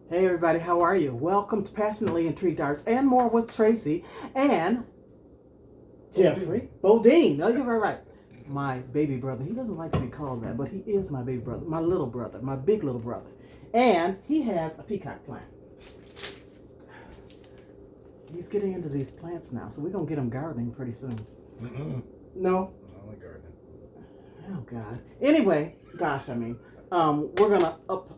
Hey everybody, how are you? Welcome to Passionately Intrigued Arts and More with Tracy and Jeffrey Bodine. Oh, you're right. My baby brother. He doesn't like to be called that, but he is my baby brother, my little brother, my big little brother. And he has a peacock plant. He's getting into these plants now, so we're going to get him gardening pretty soon. No? I like gardening. Oh, God. Anyway, we're going to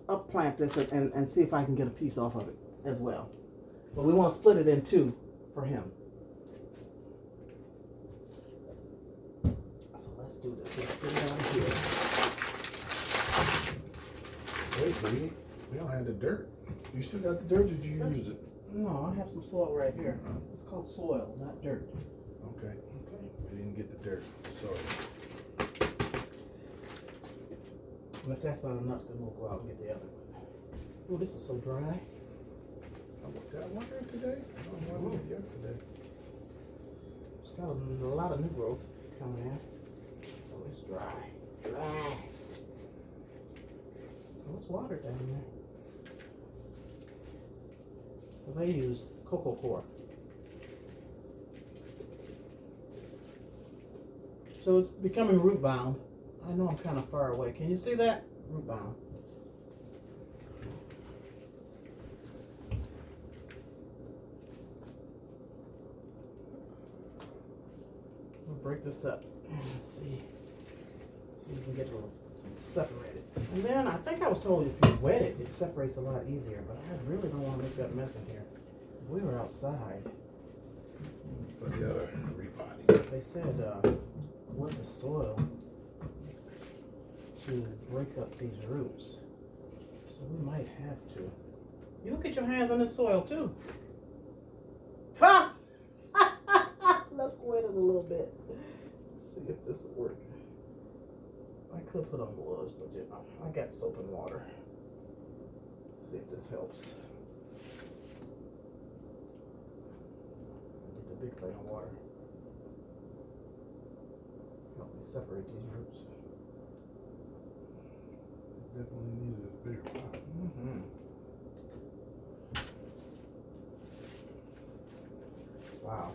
up plant this and see if I can get a piece off of it as well. But we want to split it in two for him. So let's do this. Let's put it down here. Wait, baby. We don't have the dirt. You still got the dirt? Did you use it? No, I have some soil right here. It's called soil, not dirt. Okay. We didn't get the dirt. Sorry. But if that's not enough, then we'll go out and get the other one. Oh, this is so dry. Did I water it today? I watered it yesterday. It's got a lot of new growth coming in. So it's dry. Dry. Oh, it's water down there. So they use cocoa core. So it's becoming root bound. I know I'm kind of far away. Can you see that? Root bound. We'll break this up and see if we can get it separated. And then I think I was told if you wet it, it separates a lot easier, but I really don't want to make that mess in here. We were outside. But the other repotting. They said wet the soil to break up these roots. So we might have to. You can get your hands on this soil too. Ha! Let's wet it a little bit. Let's see if this will work. I could put on gloves, but you know, I got soap and water. See if this helps. Get the big thing of water. Help me separate these roots. Definitely needed a bigger pot. Wow.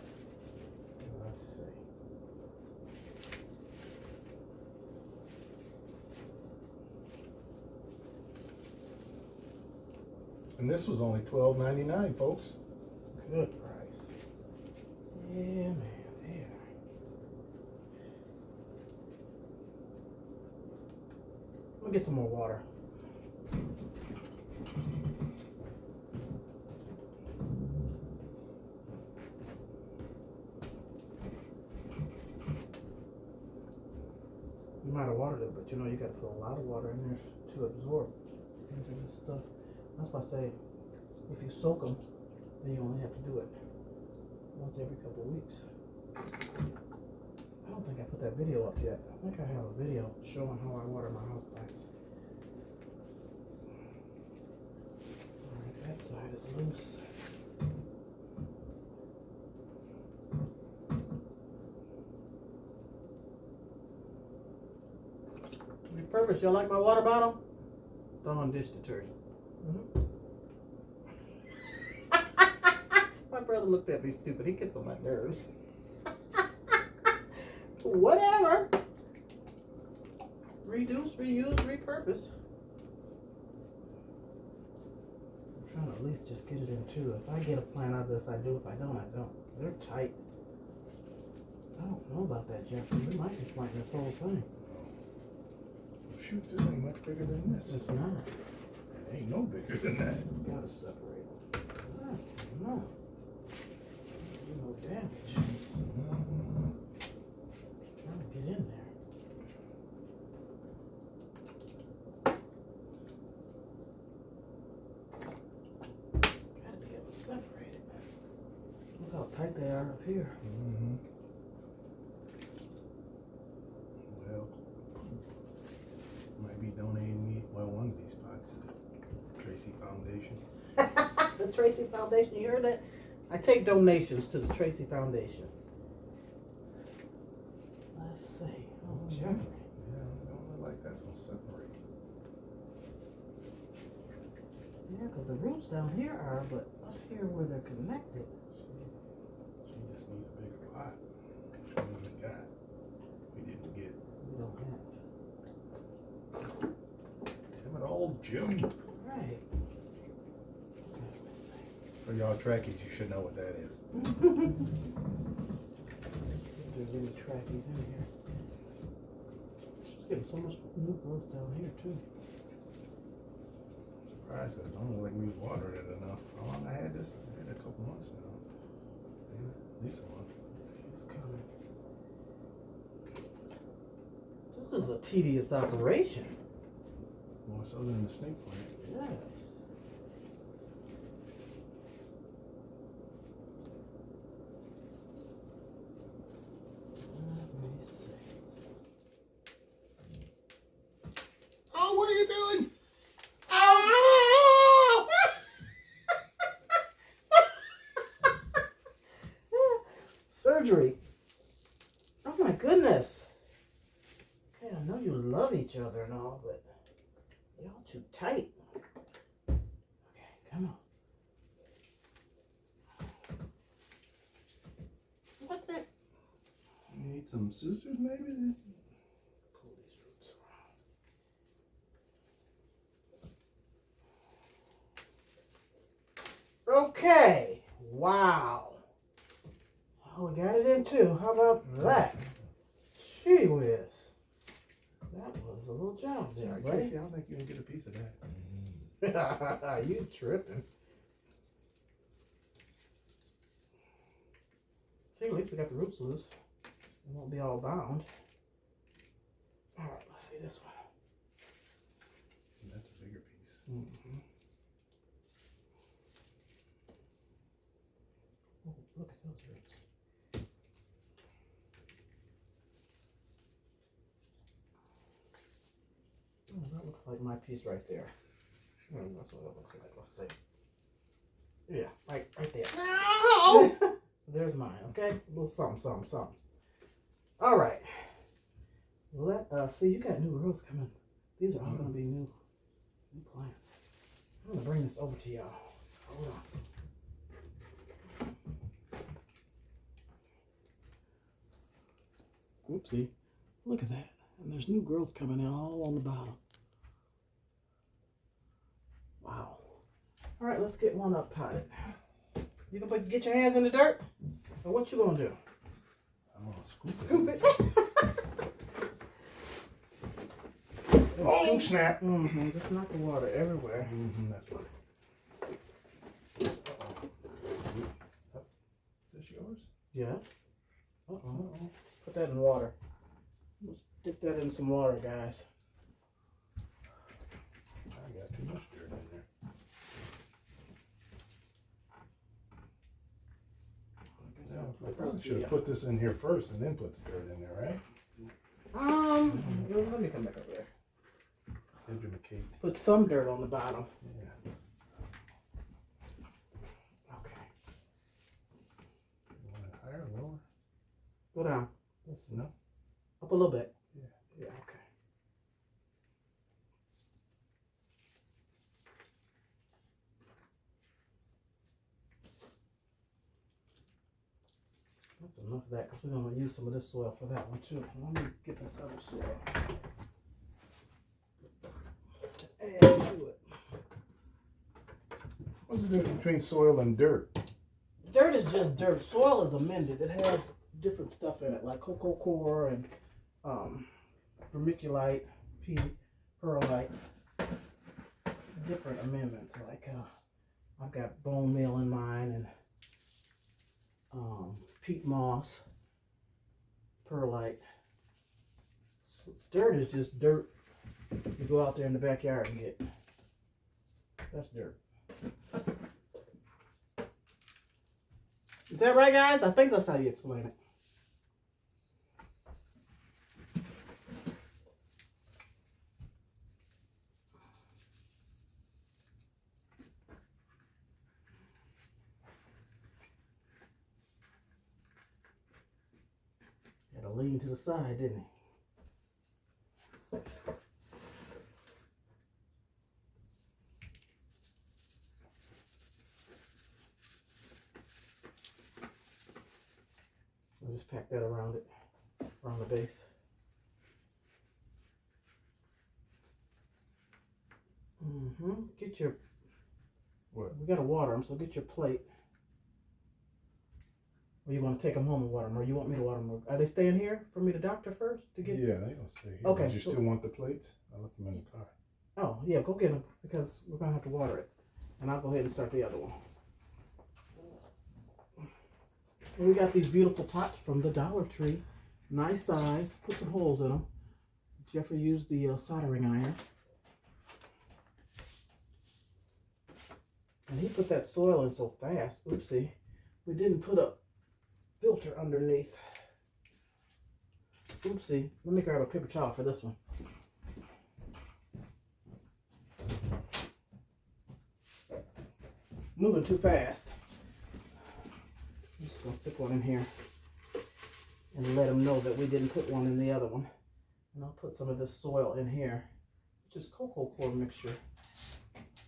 Let's see. And this was only $12.99, folks. Good price. Yeah, man. There. Let me get some more water. You might have watered it, but you know you got to put a lot of water in there to absorb into this stuff. That's why I say if you soak them, then you only have to do it once every couple of weeks. I don't think I put that video up yet. I think I have a video showing how I water my house plants. Alright, that side is loose. Repurpose, y'all like my water bottle? Dawn dish detergent. My brother looked at me stupid. He gets on my nerves. Whatever. Reduce, reuse, repurpose. I'm trying to at least just get it in two. If I get a plant out of this, I do. If I don't, I don't. They're tight. I don't know about that, Jeffrey. We might be planting this whole thing. Shoot, this ain't much bigger than this. It's not. It ain't no bigger than that. You gotta separate them. No. No damage. Trying to get in there. Gotta be able to separate it. Look how tight they are up here. Well, might be donating me, one of these pots to the Tracy Foundation. The Tracy Foundation, you heard that? I take donations to the Tracy Foundation. Let's see. Oh, Jeffrey. Yeah, I don't look like that's gonna separate. Yeah, because the roots down here are, but up here where they're connected. So you just need a bigger pot. Which one we got? We didn't get. We don't have. Damn it all, Jim. Right. For y'all trackies, you should know what that is. If there's any trackies in here. It's getting so much new growth down here too. Surprised that I don't think we was watering it enough. How long I had this? I had it a couple months now. Yeah, at least a month. It's coming. This is a tedious operation. More so than the snake plant. Yes. Let me see. Oh, what are you doing? Surgery. Oh my goodness. Okay, I know you love each other and all, but y'all too tight. Okay, come on. What the? You need some scissors maybe? Pull these roots around. Okay. Wow. Oh, we got it in too. How about that? Gee whiz. That was a little job there, Sorry, buddy. Tracy, I don't think you can get a piece of that. You tripping. See, at least we got the roots loose. It won't be all bound. All right, let's see this one. That's a bigger piece. Mm-hmm. Oh, look at those roots. Oh, that looks like my piece right there. That's what it looks like. Let's see. Yeah, right there. No! There's mine, okay? A little something. All right. Let us see. You got new growth coming. These are all going to be new plants. I'm going to bring this over to y'all. Hold on. Oopsie. Look at that. And there's new growth coming in all on the bottom. Wow. All right, let's get one up potted. You can get your hands in the dirt? Or what you gonna do? I'm gonna scoop it. Oh, snap. Mm-hmm. Just knock the water everywhere. Mm-hmm, that's right. Is this yours? Yes. Uh-oh. Put that in water. Let's stick that in some water, guys. I got too much dirt in there. I probably should have put this in here first and then put the dirt in there, right? Let me come back over there. Ginger McCake. Put some dirt on the bottom. Yeah. Okay. You want it higher or lower? Go down. Let's No? up a little bit. Yeah. Yeah, okay. That's enough of that because we're going to use some of this soil for that one too. Let me get this other soil to add to it. What's the difference between soil and dirt? Dirt is just dirt. Soil is amended. It has different stuff in it, like cocoa core and vermiculite, perlite. Different amendments. Like I've got bone meal in mine and peat moss, perlite. So dirt is just dirt. You go out there in the backyard and get. That's dirt. Is that right, guys? I think that's how you explain it. Had to lean to the side, didn't he? that around it, around the base. Get your, What? we gotta water them, so get your plate. Or you want to take them home and water them, or you want me to water them? Are they staying here for me to doctor first to get? Yeah, they gonna stay here. Okay. But you still want the plates? I left them in the car. Oh yeah, go get them because we're gonna have to water it, and I'll go ahead and start the other one. And we got these beautiful pots from the Dollar Tree, nice size. Put some holes in them. Jeffrey used the soldering iron. And he put that soil in so fast. Oopsie. We didn't put a filter underneath. Oopsie. Let me grab a paper towel for this one. Moving too fast. I'm just going to stick one in here and let them know that we didn't put one in the other one. And I'll put some of this soil in here, which is cocoa coir mixture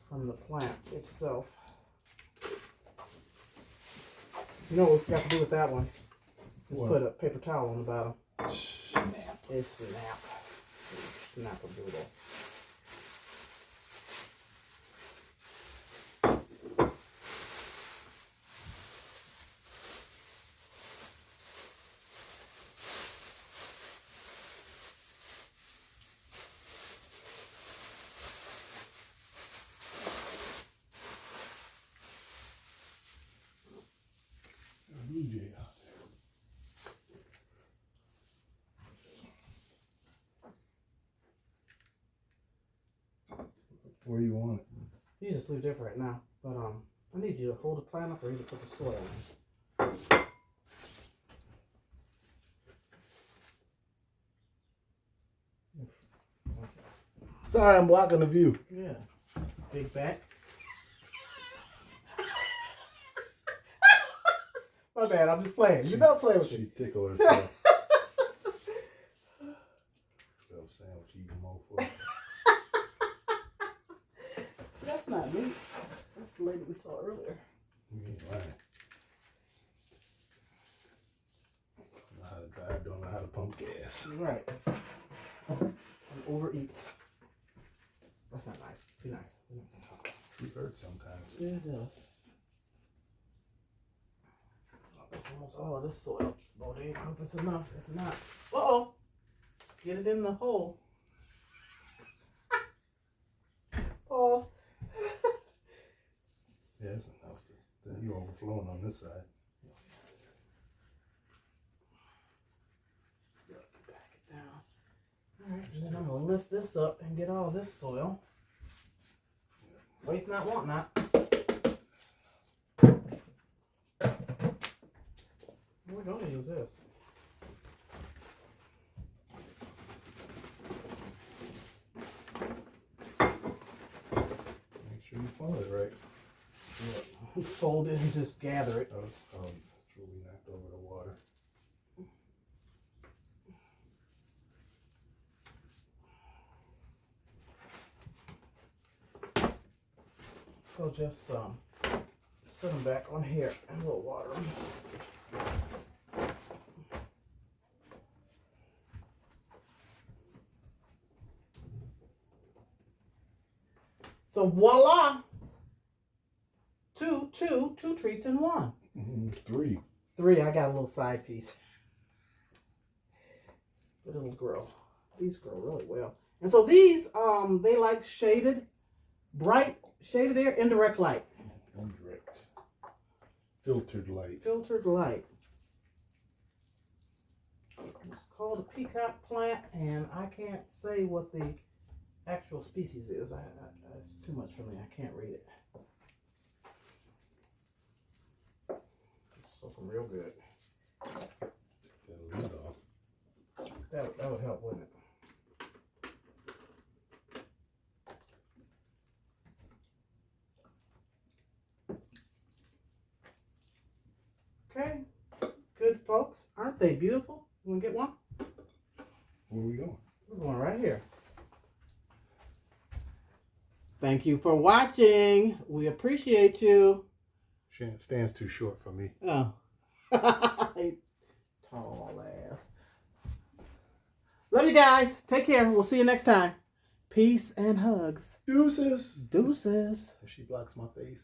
from the plant itself. You know what we forgot to do with that one? Just put a paper towel on the bottom. Snap. It's snap. Snap-a-doodle. DJ out there. Where you want it? You just leave it there for right now. But I need you to hold the plant up or either put the soil in. Sorry, I'm blocking the view. Yeah. Big back. My bad, I'm just playing. You don't play with She you. tickle herself. Little sandwich eating mofo. That's not me. That's the lady we saw earlier. You ain't lying. Don't know how to drive, don't know how to pump gas. Right. And overeats. That's not nice. Be nice. It hurts sometimes. Yeah, it does. That's almost all of this soil. Oh, they hope it's enough. If not, uh-oh. Get it in the hole. Pause. Yeah, it's enough. Then you're overflowing on this side. Back it down. Alright, and then I'm going to lift this up and get all this soil. Waste not, want not. We're going to use this. Make sure you fold it right. Yeah. Fold it and just gather it. That's what we knocked over the water. So just set them back on here and we'll water them. So voila! Two treats in one. Three. I got a little side piece. But it'll grow. These grow really well. And so these, they like shaded, bright, shaded air, indirect light. Indirect. Filtered light. Filtered light. It's called a peacock plant, and I can't say what the actual species is. It's too much for me. I can't read it. It's soaking real good. The lid off. That would help, wouldn't it? Okay, good folks. Aren't they beautiful? You want to get one? Where are we going? We're going right here. Thank you for watching. We appreciate you. Stands too short for me. Oh. Tall ass. Love you guys. Take care. We'll see you next time. Peace and hugs. Deuces. Deuces. If she blocks my face.